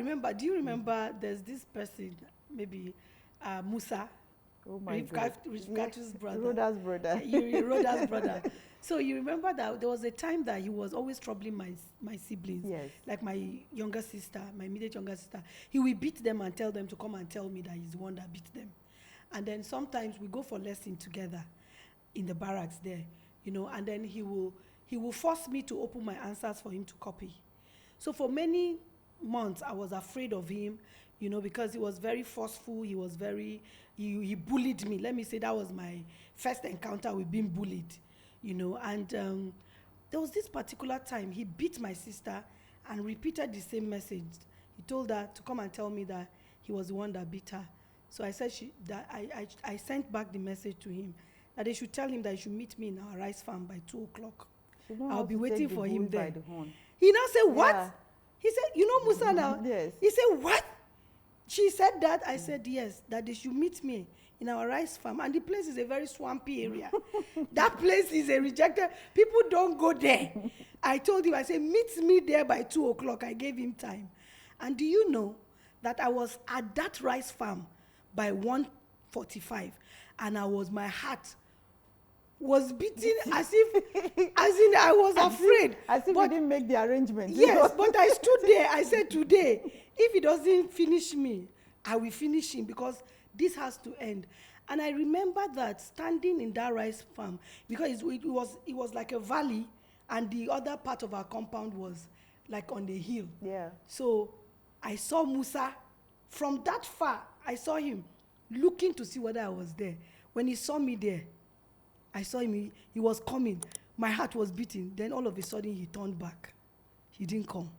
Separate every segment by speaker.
Speaker 1: remember, do you remember there's this person, maybe Musa,
Speaker 2: Oh my God.
Speaker 1: Rivkatu's brother.
Speaker 2: Rhoda's brother.
Speaker 1: Rhoda's brother. So you remember that there was a time that he was always troubling my siblings.
Speaker 2: Yes.
Speaker 1: Like my younger sister, my immediate younger sister. He will beat them and tell them to come and tell me that he's the one that beat them. And then sometimes we go for lesson together in the barracks there, and then he will force me to open my answers for him to copy. So for many months, I was afraid of him, because he was very forceful. He was he bullied me. Let me say that was my first encounter with being bullied, And there was this particular time he beat my sister and repeated the same message. He told her to come and tell me that he was the one that beat her. So I said I sent back the message to him that they should tell him that he should meet me in our rice farm by 2:00. I'll be waiting for him there. He now said, what? Yeah. He said, Musa now?
Speaker 2: Yes.
Speaker 1: He said, what? She said that. I said, yes, that they should meet me in our rice farm. And the place is a very swampy area. That place is a rejected. People don't go there. I told him, I said, meet me there by 2:00. I gave him time. And do you know that I was at that rice farm by 1:45, and my heart was beating as in I was afraid.
Speaker 2: As if you didn't make the arrangement.
Speaker 1: Yes, but I stood there. I said, today, if he doesn't finish me, I will finish him, because this has to end. And I remember that standing in that rice farm, because it was like a valley, and the other part of our compound was like on the hill.
Speaker 2: Yeah.
Speaker 1: So I saw Musa from that far. I saw him looking to see whether I was there. When he saw me there, I saw him, he was coming. My heart was beating. Then all of a sudden, he turned back. He didn't come.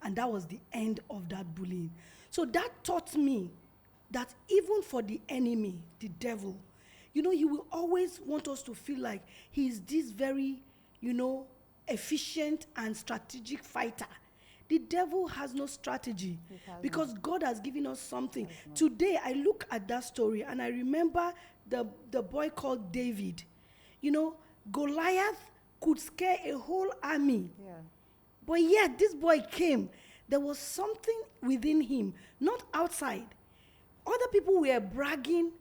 Speaker 1: And that was the end of that bullying. So that taught me that even for the enemy, the devil, he will always want us to feel like he's this very, efficient and strategic fighter. The devil has no strategy, because God has given us something. Today, I look at that story and I remember the boy called David. Goliath could scare a whole army.
Speaker 2: Yeah.
Speaker 1: But yet, this boy came. There was something within him, not outside. Other people were bragging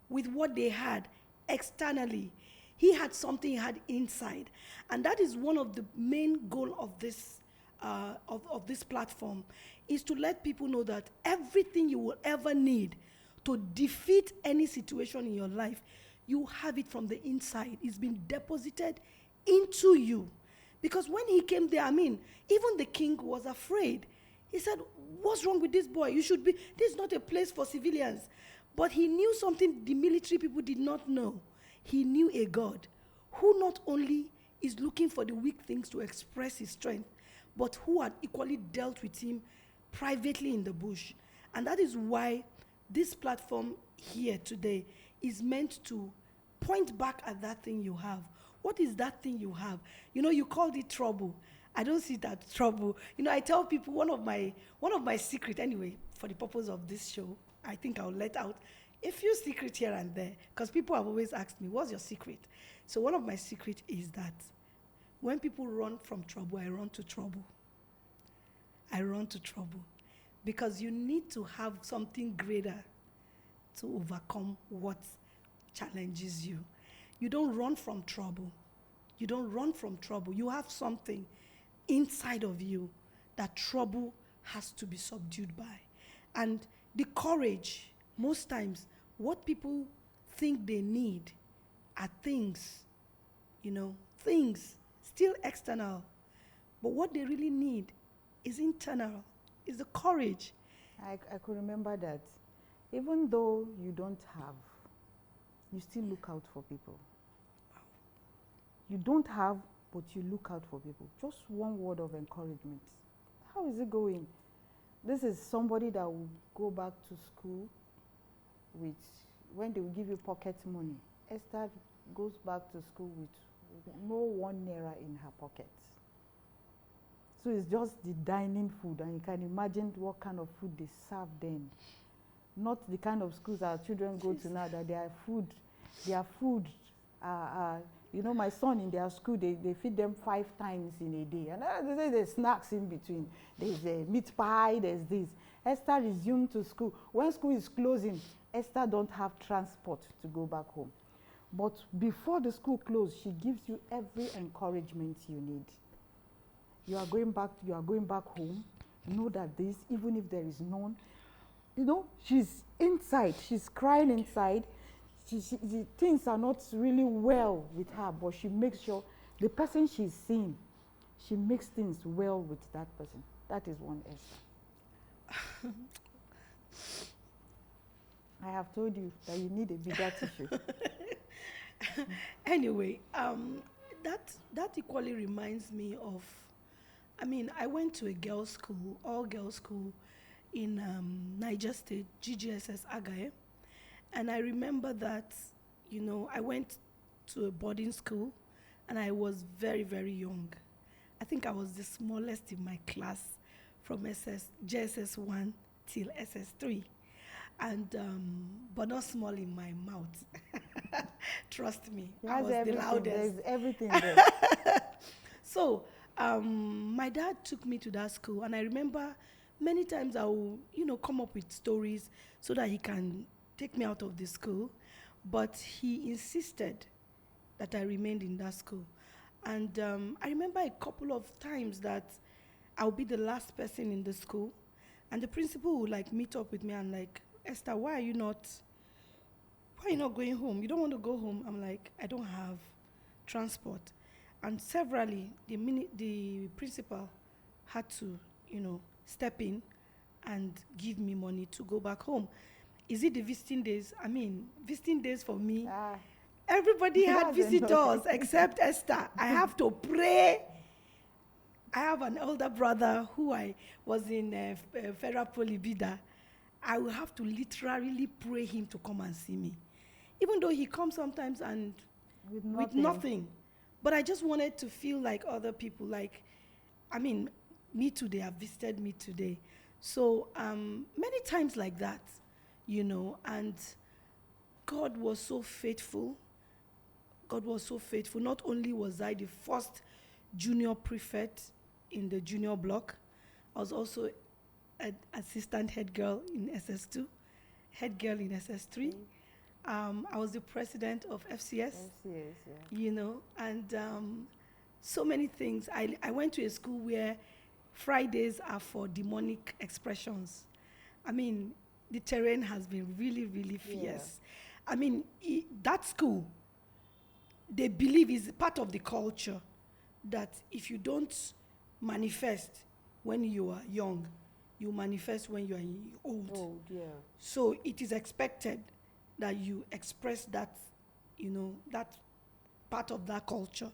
Speaker 1: with what they had externally. He had something he had inside. And that is one of the main goals of this of this platform, is to let people know that everything you will ever need to defeat any situation in your life, you have it from the inside. It's been deposited into you. Because when he came there, even the king was afraid. He said, what's wrong with this boy? This is not a place for civilians. But he knew something the military people did not know. He knew a God who not only is looking for the weak things to express his strength, but who had equally dealt with him privately in the bush. And that is why this platform here today is meant to point back at that thing you have. What is that thing you have? You called it trouble. I don't see that trouble. I tell people one of my secret, anyway, for the purpose of this show, I think I'll let out a few secrets here and there, because people have always asked me, what's your secret? So one of my secrets is that when people run from trouble, I run to trouble. I run to trouble. Because you need to have something greater to overcome what challenges you. You don't run from trouble. You don't run from trouble. You have something inside of you that trouble has to be subdued by. And the courage, most times, what people think they need are things, things still external. But what they really need is internal, is the courage.
Speaker 2: I could remember that. Even though you don't have, you still look out for people. You don't have, but you look out for people. Just one word of encouragement. How is it going? This is somebody that will go back to school with, when they will give you pocket money. Esther goes back to school with no 1 naira in her pocket. So it's just the dining food, and you can imagine what kind of food they serve then. Not the kind of schools our children go to now, that their food my son in their school, they feed them 5 times in a day. And there's snacks in between. There's a meat pie, there's this. Esther resumed to school. When school is closing, Esther don't have transport to go back home. But before the school closed, she gives you every encouragement you need. You are going back home. Know that this, even if there is none, she's inside. She's crying inside. The things are not really well with her, but she makes sure the person she's seeing, she makes things well with that person. That is one Esther. I have told you that you need a bigger tissue.
Speaker 1: Anyway, that equally reminds me of, I went to a girls' school, all girls' school in Niger State, GGSS Agaye. And I remember that, I went to a boarding school and I was very, very young. I think I was the smallest in my class from JSS 1 till SS3. And, but not small in my mouth. Trust me, I was the loudest.
Speaker 2: There's everything there.
Speaker 1: So, my dad took me to that school, and I remember many times I will, come up with stories so that he can take me out of the school. But he insisted that I remained in that school. And I remember a couple of times that I'll be the last person in the school, and the principal would meet up with me and Esther, why are you not going home? You don't want to go home? I'm like, I don't have transport. And severally, the principal had to, step in and give me money to go back home. Is it the visiting days? Visiting days for me, everybody had visitors except Esther. I have to pray. I have an older brother who I was in Federal Poly Bida. I will have to literally pray him to come and see me. Even though he comes sometimes and with nothing. But I just wanted to feel like other people, me too, they have visited me today. So many times like that, and God was so faithful. God was so faithful. Not only was I the first junior prefect in the junior block, I was also an assistant head girl in SS2, head girl in SS3. I was the president of FCS, and so many things. I went to a school where Fridays are for demonic expressions. The terrain has been really, really fierce. Yeah. That school, they believe is part of the culture that if you don't manifest when you are young, you manifest when you are old.
Speaker 2: Yeah.
Speaker 1: So it is expected that you express that, that part of that culture.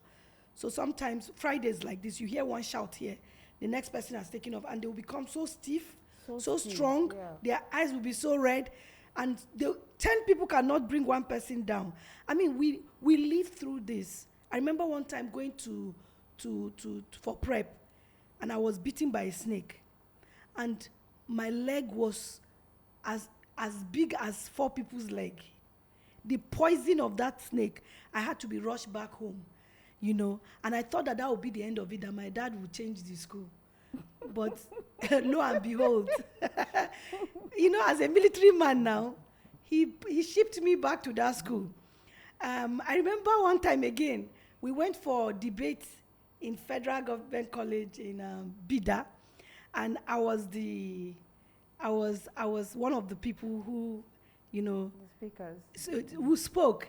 Speaker 1: So sometimes Fridays like this, you hear one shout here, the next person has taken off, and they will become so stiff, so strong, their eyes will be so red, and 10 people cannot bring one person down. We live through this. I remember one time going for prep, and I was bitten by a snake. And my leg was as big as 4 people's leg. The poison of that snake, I had to be rushed back home, and I thought that would be the end of it, that my dad would change the school. But lo and behold, as a military man now, he shipped me back to that school. I remember one time again, we went for debate in Federal Government College in Bida. And I was one of the people who,
Speaker 2: the speakers,
Speaker 1: who spoke.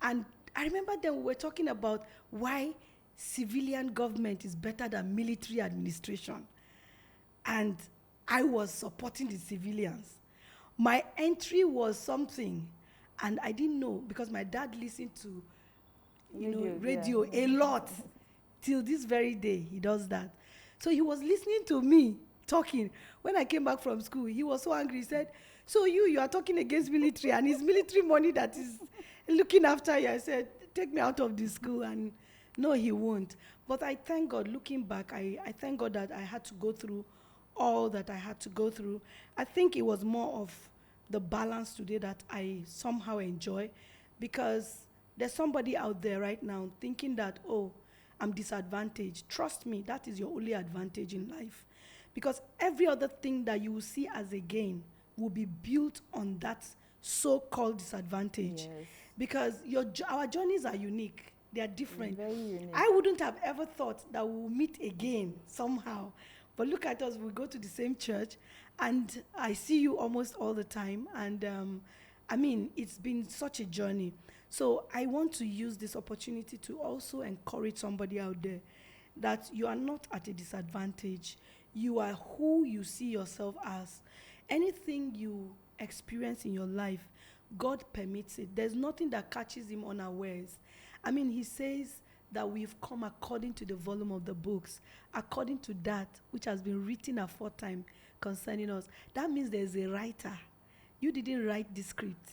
Speaker 1: And I remember then we were talking about why civilian government is better than military administration. And I was supporting the civilians. My entry was something, and I didn't know, because my dad listened to, radio a lot. Till this very day, he does that. So he was listening to me talking. When I came back from school, he was so angry. He said, so you are talking against military, and it's military money that is looking after you. I said, take me out of this school. And no, he won't. But I thank God, looking back, I thank God that I had to go through all that I had to go through. I think it was more of the balance today that I somehow enjoy, because there's somebody out there right now thinking that, oh, I'm disadvantaged. Trust me, that is your only advantage in life. Because every other thing that you will see as a gain will be built on that so-called disadvantage.
Speaker 2: Yes.
Speaker 1: Because our journeys are unique. They are different.
Speaker 2: Very unique.
Speaker 1: I wouldn't have ever thought that we will meet again somehow. But look at us, we go to the same church, and I see you almost all the time. And I mean, it's been such a journey. So I want to use this opportunity to also encourage somebody out there that you are not at a disadvantage. You are who you see yourself as. Anything you experience in your life, God permits it. There's nothing that catches him unawares. I mean, he says that we've come according to the volume of the books, according to that which has been written aforetime concerning us. That means there's a writer. You didn't write the script.